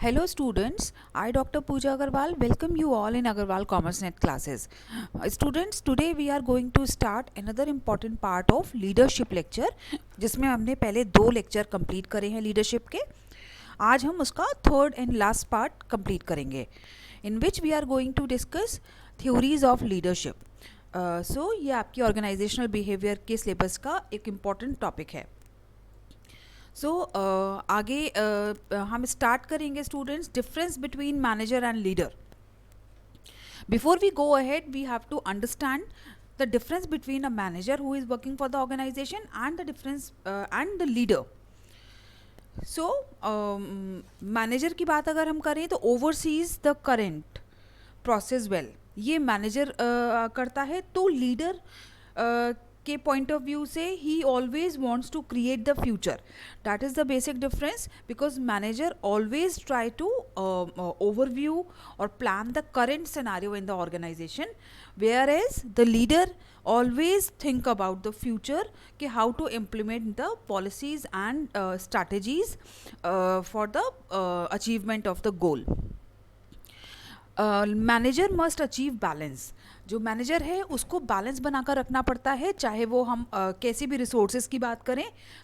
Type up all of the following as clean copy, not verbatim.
Hello students, I Dr. Pooja Agarwal welcome you all in Agarwal Commerce Net classes. Students, today we are going to start another important part of leadership lecture जिसमें हमने पहले 2 lecture complete करे हैं leadership के. आज हम उसका third and last part complete करेंगे in which we are going to discuss theories of leadership. So ये आपकी ऑर्गेनाइजेशनल बिहेवियर के सिलेबस का एक इम्पॉर्टेंट टॉपिक है. सो आगे हम स्टार्ट करेंगे students difference between manager and leader. Before we go ahead we have to understand the difference between a manager who is working for the organisation and the difference and the leader. So manager की बात अगर हम करें तो oversees the current process well, ये manager करता है. तो लीडर के पॉइंट ऑफ व्यू से ही always wants to create the future. That is the basic difference because manager always try to overview और plan the current scenario in the organisation, where as the leader always think about the future कि how to implement the policies and strategies for the achievement of the goal. Manager must achieve balance. जो manager है उसको balance बनाकर रखना पड़ता है, चाहे वो हम कैसे भी रिसोर्सेज की बात करें,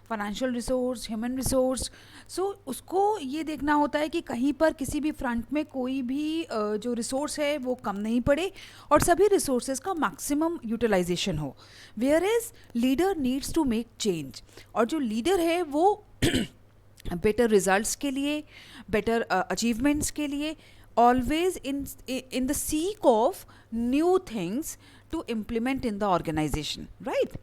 फाइनेंशियल रिसोर्स, ह्यूमन रिसोर्स. सो उसको ये देखना होता है कि कहीं पर किसी भी फ्रंट में कोई भी जो रिसोर्स है वो कम नहीं पड़े और सभी रिसोर्सेज का मैक्सिमम यूटिलाइजेशन हो. Whereas leader needs to make change, और जो लीडर है वो बेटर रिजल्ट्स के लिए, बेटर अचीवमेंट्स के लिए always in the seek of new things to implement in the organization, right?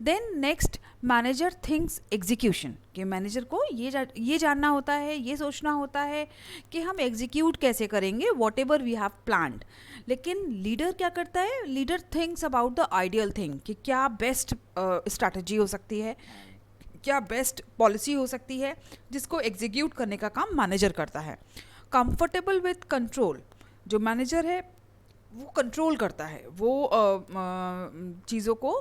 Then next, manager thinks execution, कि मैनेजर को ये जानना होता है, ये सोचना होता है कि हम एग्जीक्यूट कैसे करेंगे whatever we have planned. लेकिन लीडर क्या करता है, leader thinks about the ideal thing कि क्या बेस्ट स्ट्रैटेजी हो सकती है, क्या बेस्ट पॉलिसी हो सकती है, जिसको एग्जीक्यूट करने का काम मैनेजर करता है. कंफर्टेबल विथ कंट्रोल, जो मैनेजर है वो कंट्रोल करता है, वो चीज़ों को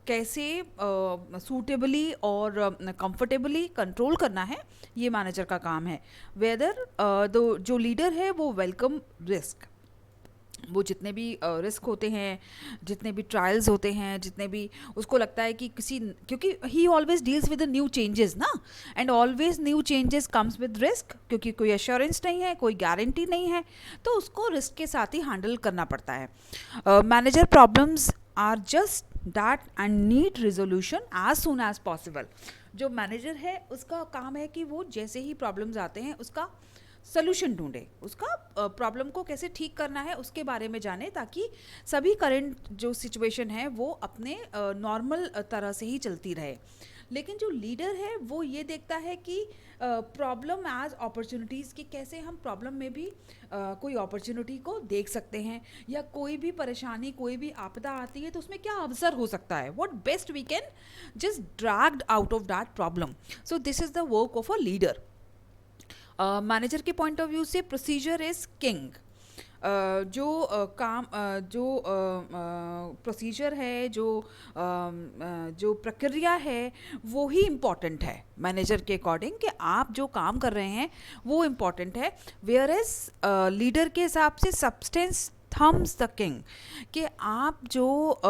कैसे सूटेबली और कंफर्टेबली कंट्रोल करना है, ये मैनेजर का काम है. वेदर जो लीडर है वो वेलकम रिस्क, वो जितने भी रिस्क होते हैं, जितने भी ट्रायल्स होते हैं, जितने भी उसको लगता है कि क्योंकि he always deals with the new changes ना, and always new changes comes with risk, क्योंकि कोई एश्योरेंस नहीं है, कोई गारंटी नहीं है, तो उसको रिस्क के साथ ही हैंडल करना पड़ता है. Manager problems are just that and need resolution as soon as possible. जो मैनेजर है उसका काम है कि वो जैसे ही प्रॉब्लम्स आते हैं उसका सोल्यूशन ढूंढे, उसका प्रॉब्लम को कैसे ठीक करना है उसके बारे में जाने, ताकि सभी करंट जो सिचुएशन है वो अपने नॉर्मल तरह से ही चलती रहे. लेकिन जो लीडर है वो ये देखता है कि प्रॉब्लम एज अपॉर्चुनिटीज़, कि कैसे हम प्रॉब्लम में भी कोई अपॉर्चुनिटी को देख सकते हैं, या कोई भी परेशानी, कोई भी आपदा आती है तो उसमें क्या अवसर हो सकता है, what best we can just dragged out of that problem. So this is the work of a leader. Manager के पॉइंट ऑफ व्यू से प्रोसीजर इज़ किंग. जो प्रोसीजर है, जो प्रक्रिया है वो ही इम्पॉर्टेंट है मैनेजर के अकॉर्डिंग, कि आप जो काम कर रहे हैं वो इम्पॉर्टेंट है. वेयर एज लीडर के हिसाब से सब्सटेंस थम्स द किंग, कि आप जो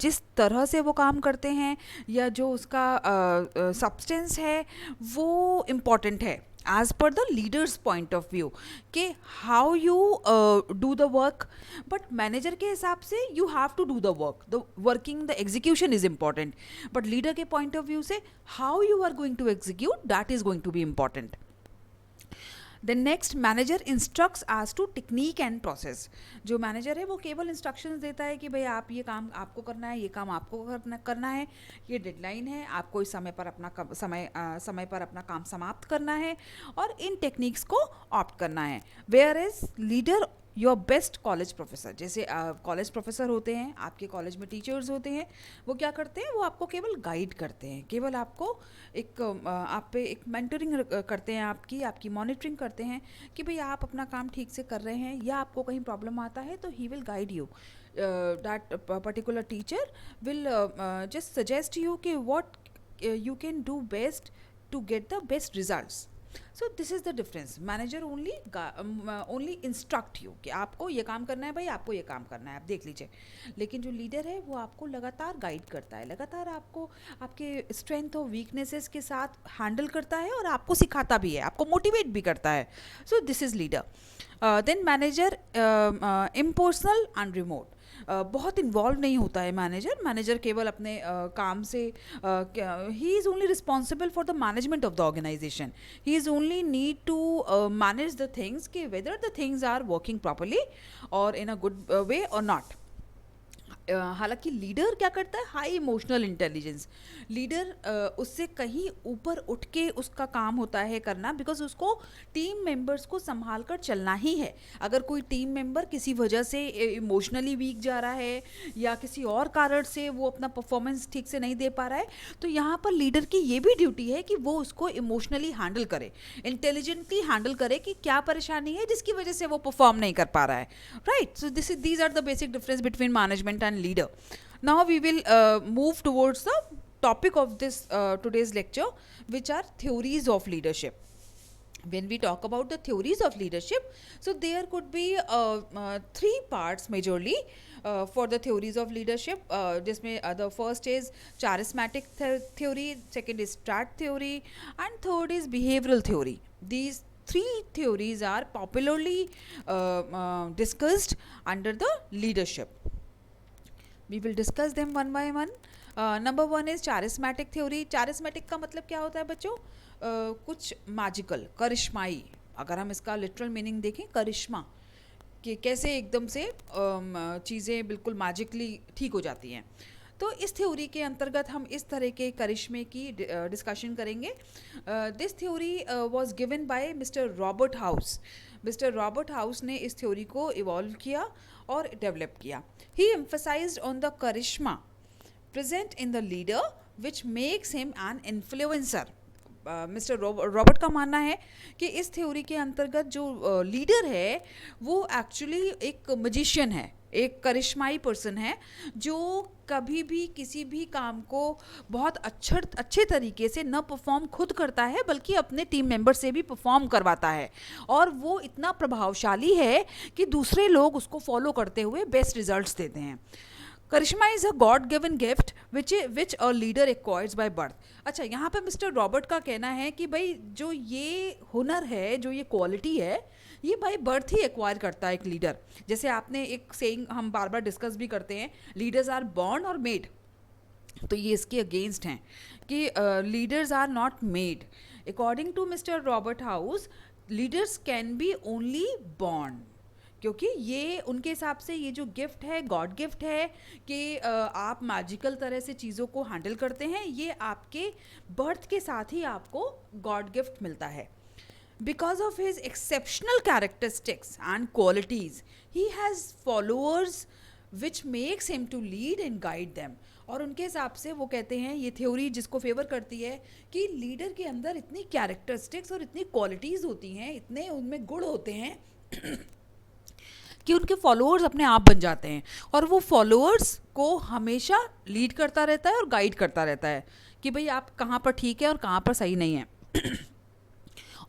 जिस तरह से वो काम करते हैं या जो उसका सब्सटेंस है वो इम्पॉर्टेंट है as per the leader's point of view, कि how you do the work. but manager के हिसाब से you have to do the work, the working, the execution is important, but leader के point of view से how you are going to execute, that is going to be important. Then next, manager instructs as to technique and process. जो manager है वो केवल instructions देता है कि भाई आप ये काम आपको करना है, ये काम आपको करना है, ये डेडलाइन है, आपको इस समय पर अपना समय पर अपना काम समाप्त करना है और इन टेक्निक्स को ऑप्ट करना है. Whereas leader your best college professor, जैसे कॉलेज प्रोफेसर होते हैं, आपके कॉलेज में टीचर्स होते हैं, वो क्या करते हैं, वो आपको केवल गाइड करते हैं, केवल आपको एक आप पे एक मेंटरिंग करते हैं, आपकी मॉनिटरिंग करते हैं कि भाई आप अपना काम ठीक से कर रहे हैं, या आपको कहीं प्रॉब्लम आता है तो he will guide you. That particular teacher will just suggest you कि what you can do best to get the best results. So this is the difference. Manager only instruct you कि आपको ये काम करना है भाई, आपको ये काम करना है, आप देख लीजिए. लेकिन जो लीडर है वो आपको लगातार गाइड करता है, लगातार आपको आपके स्ट्रेंथ और वीकनेसेस के साथ हैंडल करता है और आपको सिखाता भी है, आपको मोटिवेट भी करता है. So this is leader. Then manager impersonal and remote. बहुत इन्वॉल्व नहीं होता है मैनेजर. मैनेजर केवल अपने काम से he is only responsible for the management of the organisation. He is only need to manage the things कि whether the things are working properly और इन अ गुड वे और नॉट. हालांकि leader क्या करता है, हाई इमोशनल इंटेलिजेंस. लीडर उससे कहीं ऊपर उठ के उसका काम होता है करना, बिकॉज उसको टीम मेंबर्स को संभाल कर चलना ही है. अगर कोई टीम मेंबर किसी वजह से इमोशनली वीक जा रहा है या किसी और कारण से वो अपना परफॉर्मेंस ठीक से नहीं दे पा रहा है, तो यहाँ पर लीडर की ये भी ड्यूटी है कि वो उसको इमोशनली हैंडल करे, इंटेलिजेंटली हैंडल करे कि क्या परेशानी है जिसकी वजह से वो परफॉर्म नहीं कर पा रहा है. Right. So these are the basic difference between management and leader. Now we will move towards the topic of this today's lecture, which are theories of leadership. When we talk about the theories of leadership, so there could be three parts majorly for the theories of leadership. Jisme the first is charismatic theory, second is strat theory, and third is behavioral theory. These three theories are popularly discussed under the leadership. We will discuss them one by one. Number one is charismatic theory. Charismatic का मतलब क्या होता है बच्चों? कुछ magical, करिश्माई. अगर हम इसका लिटरल मीनिंग देखें, करिश्मा, कि कैसे एकदम से चीज़ें बिल्कुल मैजिकली ठीक हो जाती हैं. तो इस थ्योरी के अंतर्गत हम इस तरह के करिश्मे की डिस्कशन करेंगे. This theory was given by mister Robert House. Mister Robert House ने इस थ्योरी को इवॉल्व किया और डेवलप किया. ही एम्फसाइज्ड ऑन द करिश्मा present in the leader which makes him an influencer. Mister Robert का मानना है कि इस थ्योरी के अंतर्गत जो लीडर है वो एक्चुअली एक मजिशियन है, एक करिश्माई पर्सन है, जो कभी भी किसी भी काम को बहुत अच्छे तरीके से न परफॉर्म खुद करता है बल्कि अपने टीम मेंबर से भी परफॉर्म करवाता है. और वो इतना प्रभावशाली है कि दूसरे लोग उसको फॉलो करते हुए बेस्ट रिजल्ट्स देते हैं. करिश्मा is a god given gift which a leader acquires by birth. अच्छा, यहाँ पे मिस्टर रॉबर्ट का कहना है कि भाई जो ये हुनर है, जो ये क्वालिटी है, ये बाय बर्थ ही एक्वायर करता है एक लीडर. जैसे आपने एक सेइंग हम बार बार डिस्कस भी करते हैं, लीडर्स आर बॉर्न और मेड. तो ये इसके अगेंस्ट हैं कि leaders are not made. According to mister Robert House, leaders can be only born, क्योंकि ये उनके हिसाब से ये जो गिफ्ट है, गॉड गिफ्ट है कि आप मैजिकल तरह से चीज़ों को हैंडल करते हैं, ये आपके बर्थ के साथ ही आपको गॉड गिफ्ट मिलता है. Because of his exceptional characteristics and qualities, he has followers which makes him to lead and guide them. और उनके हिसाब से वो कहते हैं, ये थ्योरी जिसको फेवर करती है कि लीडर के अंदर इतनी कैरेक्टरिस्टिक्स और इतनी क्वालिटीज़ होती हैं, इतने उनमें गुण होते हैं कि उनके फॉलोअर्स अपने आप बन जाते हैं और वो फॉलोअर्स को हमेशा लीड करता रहता है और गाइड करता रहता है कि भाई आप कहाँ पर ठीक है और कहाँ पर सही नहीं है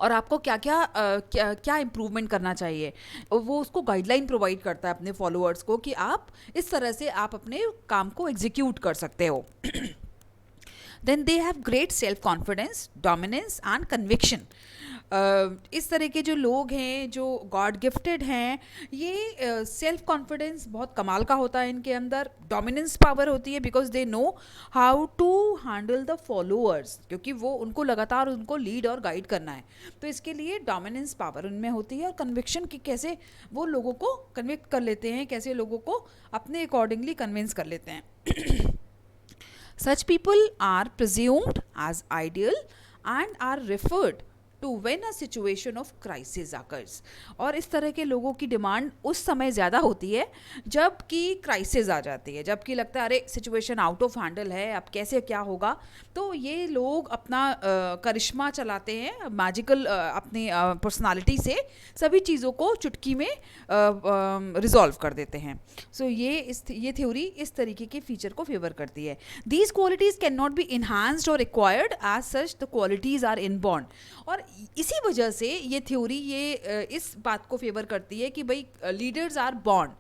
और आपको क्या क्या इम्प्रूवमेंट करना चाहिए. वो उसको गाइडलाइन प्रोवाइड करता है अपने फॉलोअर्स को कि आप इस तरह से आप अपने काम को एग्जीक्यूट कर सकते हो. Then they have great self confidence, dominance and conviction. इस तरह के जो लोग हैं, जो गॉड गिफ्टेड हैं, ये सेल्फ कॉन्फिडेंस बहुत कमाल का होता है इनके अंदर. डोमिनेंस पावर होती है because they know how to handle the followers, क्योंकि वो उनको लगातार उनको लीड और गाइड करना है, तो इसके लिए डोमिनेंस पावर उनमें होती है. और कन्विक्शन की कैसे वो लोगों को कन्विक्ट कर लेते हैं, कैसे लोगों को अपने अकॉर्डिंगली कन्विंस कर लेते हैं. Such people are presumed as ideal and are referred to when a situation of crisis occurs. और इस तरह के लोगों की डिमांड उस समय ज़्यादा होती है जब कि क्राइसिस आ जाती है, जबकि लगता है अरे सिचुएशन आउट ऑफ हैंडल है, अब कैसे क्या होगा. तो ये लोग अपना करिश्मा चलाते हैं, मैजिकल अपनी पर्सनालिटी से सभी चीज़ों को चुटकी में रिजॉल्व कर देते हैं. सो ये थ्योरी इस तरीके के फीचर को फेवर करती है. These qualities can not be enhanced और acquired, as such the qualities are inborn. और इसी वजह से ये थ्योरी इस बात को फेवर करती है कि भाई लीडर्स आर बॉर्न,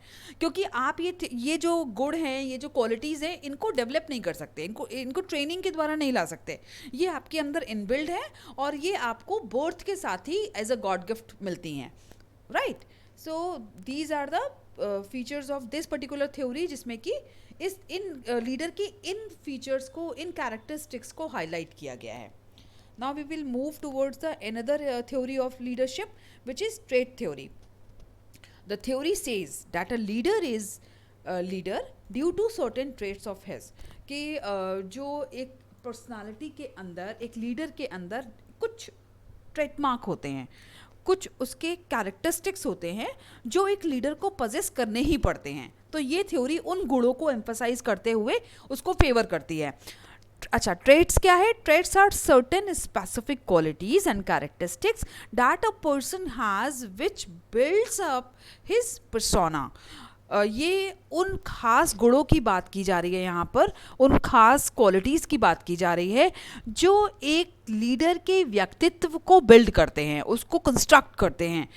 क्योंकि आप ये जो गुण हैं, ये जो क्वालिटीज़ हैं, इनको डेवलप नहीं कर सकते, इनको ट्रेनिंग के द्वारा नहीं ला सकते, ये आपके अंदर इनबिल्ड है और ये आपको बर्थ के साथ ही एज अ गॉड गिफ्ट मिलती हैं, right. So these are the features of this particular theory, जिसमें कि इन लीडर की इन फीचर्स को, इन कैरेक्टरिस्टिक्स को हाईलाइट किया गया है। Now we will move towards the another theory of leadership, which is trait theory. The theory says that a leader is a leader due to certain traits of his. कि जो एक personality के अंदर, एक leader के अंदर कुछ trait mark होते हैं, कुछ उसके कैरेक्टरिस्टिक्स होते हैं जो एक लीडर को पजेस करने ही पड़ते हैं। तो ये थ्योरी उन गुणों को एम्फसाइज करते हुए उसको फेवर करती है। अच्छा, ट्रेट्स क्या है? Traits are certain specific qualities and characteristics that a person has which builds up his persona. ये उन खास गुणों की बात की जा रही है यहाँ पर, उन खास क्वालिटीज़ की बात की जा रही है जो एक लीडर के व्यक्तित्व को बिल्ड करते हैं, उसको कंस्ट्रक्ट करते हैं,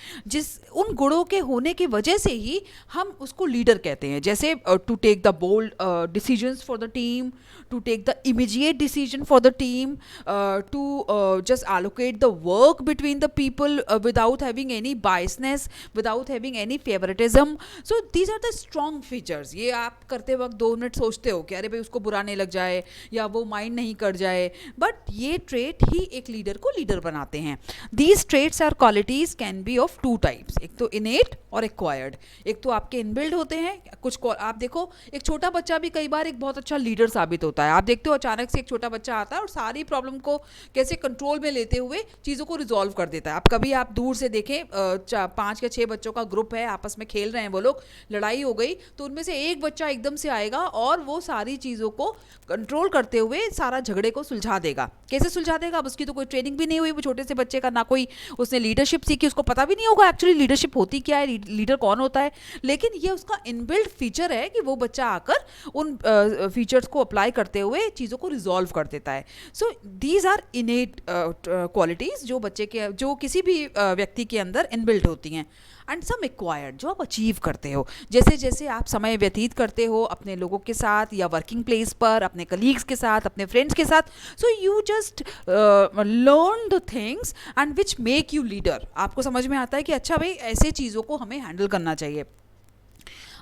उन गुणों के होने की वजह से ही हम उसको लीडर कहते हैं। जैसे to take the bold decisions for the team, to take the immediate decision for the team, to just allocate the work between the people without having any biasness, without having any favoritism. So these are the strong features. ये आप करते वक्त 2 minute सोचते हो कि अरे भाई उसको बुरा नहीं लग जाए या वो माइंड नहीं कर जाए, बट ये ट्रेट ही एक लीडर को लीडर बनाते हैं। These traits or qualities can be of 2 types, एक तो innate और acquired। एक तो आपके इनबिल्ड होते हैं, कुछ आप देखो एक छोटा बच्चा भी कई बार एक बहुत अच्छा लीडर साबित होता है। आप देखते हो अचानक से एक छोटा बच्चा आता है और सारी प्रॉब्लम को कैसे कंट्रोल में लेते हुए चीज़ों को रिजॉल्व कर देता है। आप कभी आप दूर से देखें 5 या 6 बच्चों का ग्रुप है, आपस में खेल रहे हैं, वो लोग, लड़ाई हो गई तो उनमें से एक बच्चा एकदम से आएगा और वो सारी चीज़ों को कंट्रोल करते हुए सारा झगड़े को सुलझा देगा। कैसे सुलझा देगा? अब उसकी तो कोई ट्रेनिंग भी नहीं हुई, वो छोटे से बच्चे का, ना कोई उसने लीडरशिप सीखी, उसको पता भी नहीं होगा एक्चुअली लीडरशिप होती क्या है, लीडर कौन होता है, लेकिन ये उसका इनबिल्ट फीचर है कि वो बच्चा आकर उन फीचर्स को अप्लाई करते हुए चीज़ों को रिजॉल्व कर देता है। So these are innate qualities जो बच्चे के, जो किसी भी व्यक्ति के अंदर इनबिल्ट होती हैं। एंड सम एक्वायर्ड, जो आप अचीव करते हो, जैसे जैसे आप समय व्यतीत करते हो अपने लोगों के साथ या वर्किंग प्लेस पर, अपने कलीग्स के साथ, अपने फ्रेंड्स के साथ, so you just learn the things and which make you leader. आपको समझ में आता है कि अच्छा भाई ऐसे चीज़ों को हमें हैंडल करना चाहिए।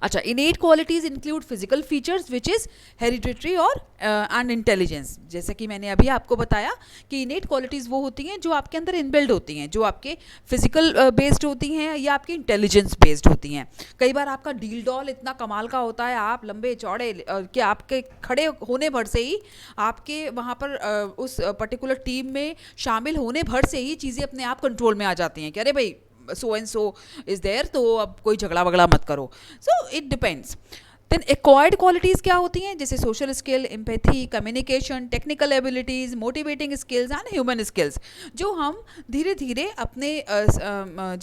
अच्छा, इनेट qualities include physical features which is hereditary और एंड इंटेलिजेंस। जैसे कि मैंने अभी आपको बताया कि इनेट क्वालिटीज़ वो होती हैं जो आपके अंदर इनबिल्ड होती हैं, जो आपके फिजिकल बेस्ड होती हैं या आपकी इंटेलिजेंस बेस्ड होती हैं। कई बार आपका डील डॉल इतना कमाल का होता है, आप लंबे चौड़े कि आपके खड़े होने भर से ही, आपके वहाँ पर उस पर्टिकुलर टीम में शामिल होने भर से ही चीज़ें अपने आप कंट्रोल में आ जाती हैं कि अरे भाई so and so is there, तो अब कोई झगड़ा वगड़ा मत करो। So it depends. Then acquired qualities क्या होती हैं? जैसे social skill, empathy, communication, technical abilities, motivating skills and human skills, जो हम धीरे धीरे अपने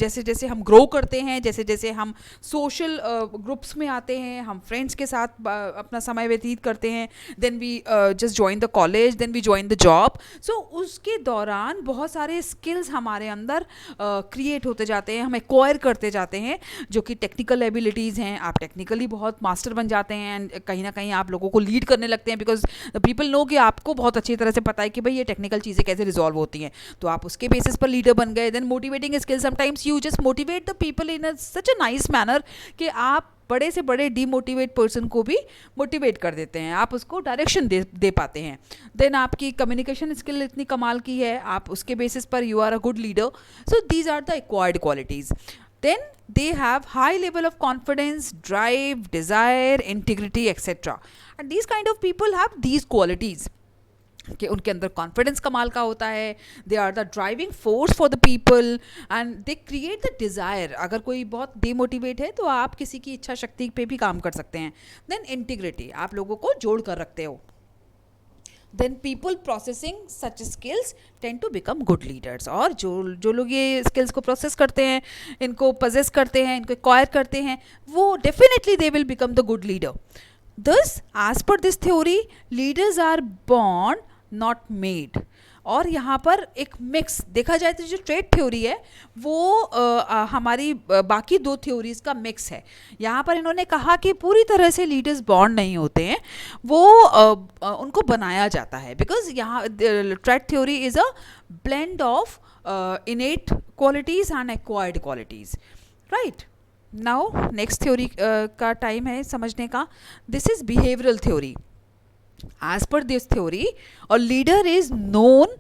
जैसे जैसे हम ग्रो करते हैं, जैसे जैसे हम सोशल ग्रुप्स में आते हैं, हम फ्रेंड्स के साथ अपना समय व्यतीत करते हैं, then we just join the college, then we join the job. So उसके दौरान बहुत सारे स्किल्स हमारे अंदर क्रिएट होते जाते हैं, हम एक्वायर करते जाते हैं, जो कि टेक्निकल एबिलिटीज़ हैं। आप टेक्निकली बहुत मास्टर बन जाते हैं एंड कहीं ना कहीं आप लोगों को लीड करने लगते हैं, बिकॉज पीपल नो कि आपको बहुत अच्छी तरह से पता है कि भाई ये टेक्निकल चीज़ें कैसे रिजॉल्व होती हैं, तो आप उसके बेसिस पर लीडर बन गए। Then motivating skill, sometimes you just motivate the people in such a nice manner कि आप बड़े से बड़े डीमोटिवेट पर्सन को भी मोटिवेट कर देते हैं, आप उसको डायरेक्शन दे पाते हैं। देन आपकी कम्युनिकेशन स्किल इतनी कमाल की है, आप उसके बेसिस पर you are a good leader. So these are the acquired qualities. Then they have high level of confidence, drive, desire, integrity, etc. And these kind of people have these qualities कि उनके अंदर confidence कमाल का होता है, they are the driving force for the people and they create the desire. अगर कोई बहुत डिमोटिवेट है तो आप किसी की इच्छा शक्ति पे भी काम कर सकते हैं। देन इंटीग्रिटी, आप लोगों को जोड़ कर रखते हो। Then people processing such skills tend to become good leaders. और जो लोग ये स्किल्स को प्रोसेस करते हैं, इनको पजेस करते हैं, इनको एक्वायर करते हैं, वो definitely they will become the good leader. Thus as per this theory leaders are born not made. और यहाँ पर एक मिक्स देखा जाए तो जो ट्रेड थ्योरी है वो हमारी बाकी दो थ्योरीज का मिक्स है। यहाँ पर इन्होंने कहा कि पूरी तरह से लीडर्स बॉर्न नहीं होते हैं, वो उनको बनाया जाता है, बिकॉज यहाँ trade theory is a blend of innate qualities and acquired qualities, right? Now next theory का time है समझने का. This is behavioral theory. As per this theory, a leader is known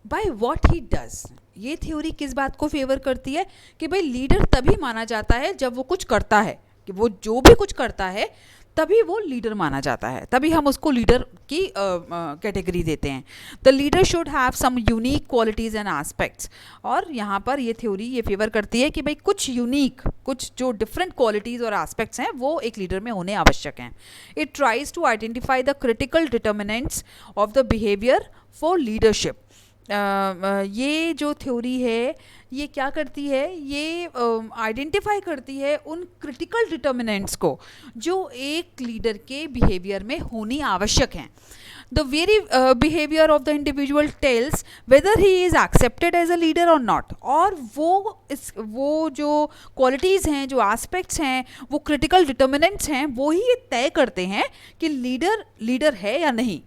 by what he does. ये theory किस बात को favour करती है कि भाई लीडर तभी माना जाता है जब वो कुछ करता है, कि वो जो भी कुछ करता है तभी वो लीडर माना जाता है, तभी हम उसको लीडर की कैटेगरी देते हैं. The leader should have some unique qualities and aspects. और यहाँ पर ये थ्योरी ये फेवर करती है कि भाई कुछ यूनिक, कुछ जो डिफरेंट क्वालिटीज़ और एस्पेक्ट्स हैं वो एक लीडर में होने आवश्यक हैं. It tries to identify the critical determinants of the behaviour for leadership. ये जो थ्योरी है ये क्या करती है, ये आइडेंटिफाई करती है उन क्रिटिकल डिटर्मिनेंट्स को जो एक लीडर के बिहेवियर में होनी आवश्यक हैं. The very behaviour of the individual tells whether he is accepted as a leader और नॉट. और वो जो क्वालिटीज़ हैं, जो एस्पेक्ट्स हैं, वो क्रिटिकल डिटर्मिनेंट्स हैं, वो ही ये तय करते हैं कि लीडर है या नहीं.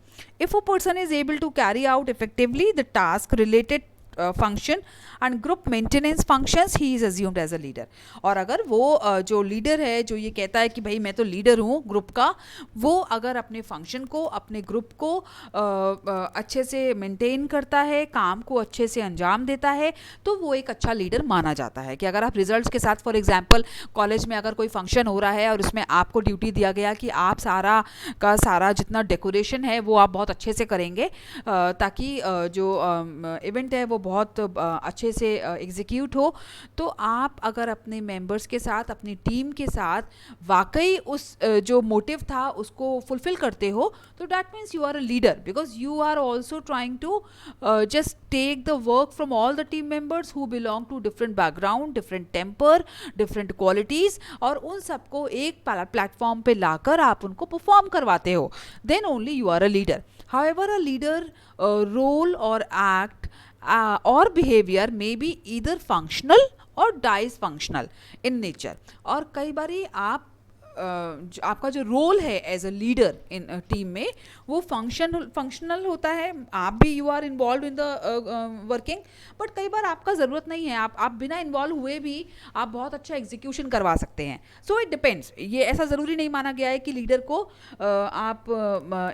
If a person is able to carry out effectively the task related function and group maintenance functions, he is assumed as a leader. और अगर वो जो लीडर है, जो ये कहता है कि भाई मैं तो लीडर हूँ ग्रुप का, वो अगर अपने फंक्शन को, अपने ग्रुप को अच्छे से मेंटेन करता है, काम को अच्छे से अंजाम देता है, तो वो एक अच्छा लीडर माना जाता है. कि अगर आप रिजल्ट्स के साथ, फॉर एग्जांपल कॉलेज में अगर कोई फंक्शन हो रहा है और उसमें आपको ड्यूटी दिया गया कि आप सारा का सारा जितना डेकोरेशन है वो आप बहुत अच्छे से करेंगे, ताकि जो इवेंट है वो बहुत अच्छे से एग्जीक्यूट हो, तो आप अगर अपने मेंबर्स के साथ, अपनी टीम के साथ वाकई उस जो मोटिव था उसको फुलफिल करते हो, तो that means you are a leader, because you are also trying to just take the work from all the team members who belong to different background, different temper, different qualities, और उन सबको एक platform पे लाकर आप उनको perform करवाते हो. Then only you are a leader. However a leader role और act or behavior may be either functional or dysfunctional in nature. और कई बारी आपका जो रोल है as a leader in team में वो फंक्शनल होता है, आप भी you are involve in the working, but कई बार आपका ज़रूरत नहीं है, आप बिना इन्वॉल्व हुए भी आप बहुत अच्छा एग्जीक्यूशन करवा सकते हैं. सो इट डिपेंड्स. ये ऐसा ज़रूरी नहीं माना गया है कि लीडर को आप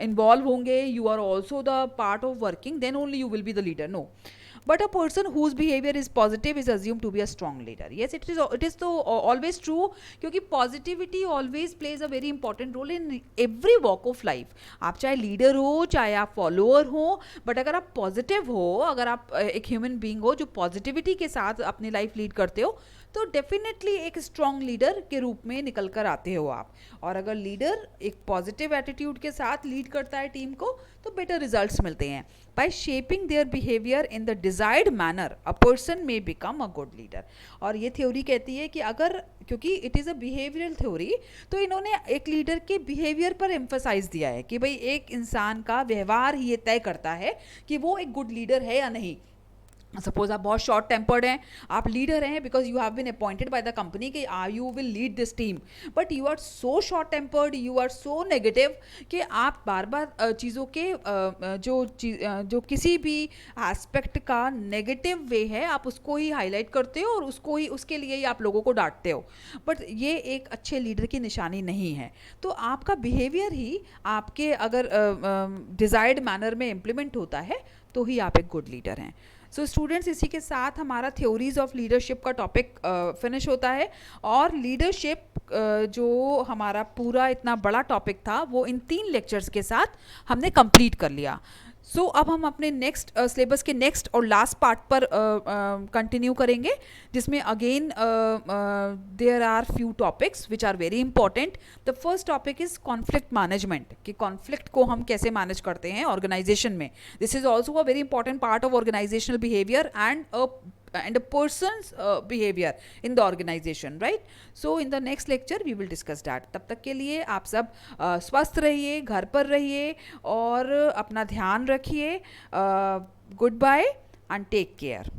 इन्वॉल्व होंगे, you are also the part of working, then only you will be the leader. No. But a person whose behavior is positive is assumed to be a strong leader. Yes, it is so always true, क्योंकि positivity always plays a very important role in every walk of life. आप चाहे leader हो, चाहे आप follower हो, but अगर आप positive हो, अगर आप एक ह्यूमन बीइंग हो जो पॉजिटिविटी के साथ अपनी लाइफ लीड करते हो, तो डेफिनेटली एक स्ट्रॉन्ग लीडर के रूप में निकल कर आते हो आप. और अगर लीडर एक पॉजिटिव एटीट्यूड के साथ लीड करता है टीम को, तो बेटर रिजल्ट्स मिलते हैं. By shaping their behaviour in the desired manner a person may become a good leader. और ये थ्योरी कहती है कि अगर, क्योंकि it is a behavioural theory, तो इन्होंने एक लीडर के बिहेवियर पर एम्फसाइज दिया है कि भाई एक इंसान का व्यवहार ही ये तय करता है कि वो एक गुड लीडर है या नहीं. सपोज आप बहुत शॉर्ट टेम्पर्ड हैं, आप लीडर हैं because you have been appointed by the company कि you will lead this team, but you are so short tempered, you are so negative कि आप बार बार चीज़ों के जो किसी भी एस्पेक्ट का नेगेटिव वे है आप उसको ही हाईलाइट करते हो और उसके लिए ही आप लोगों को डांटते हो. बट ये एक अच्छे लीडर की निशानी नहीं है. तो आपका बिहेवियर ही आपके अगर डिज़ायर्ड मैनर में इम्प्लीमेंट होता है तो ही आप एक गुड लीडर हैं. सो स्टूडेंट्स, इसी के साथ हमारा थ्योरीज ऑफ लीडरशिप का टॉपिक फिनिश होता है. और लीडरशिप जो हमारा पूरा इतना बड़ा टॉपिक था वो इन 3 लेक्चर्स के साथ हमने कंप्लीट कर लिया. सो अब हम अपने नेक्स्ट सिलेबस के नेक्स्ट और लास्ट पार्ट पर कंटिन्यू करेंगे, जिसमें again there are few topics which are very important. The first topic is conflict management, कि कॉन्फ्लिक्ट को हम कैसे मैनेज करते हैं ऑर्गेनाइजेशन में. This is also a very important part of organisational behaviour and a person's behavior in the organization, right? So in the next lecture we will discuss that. तब तक के लिए आप सब स्वस्थ रहिए, घर पर रहिए और अपना ध्यान रखिए. Goodbye and take care.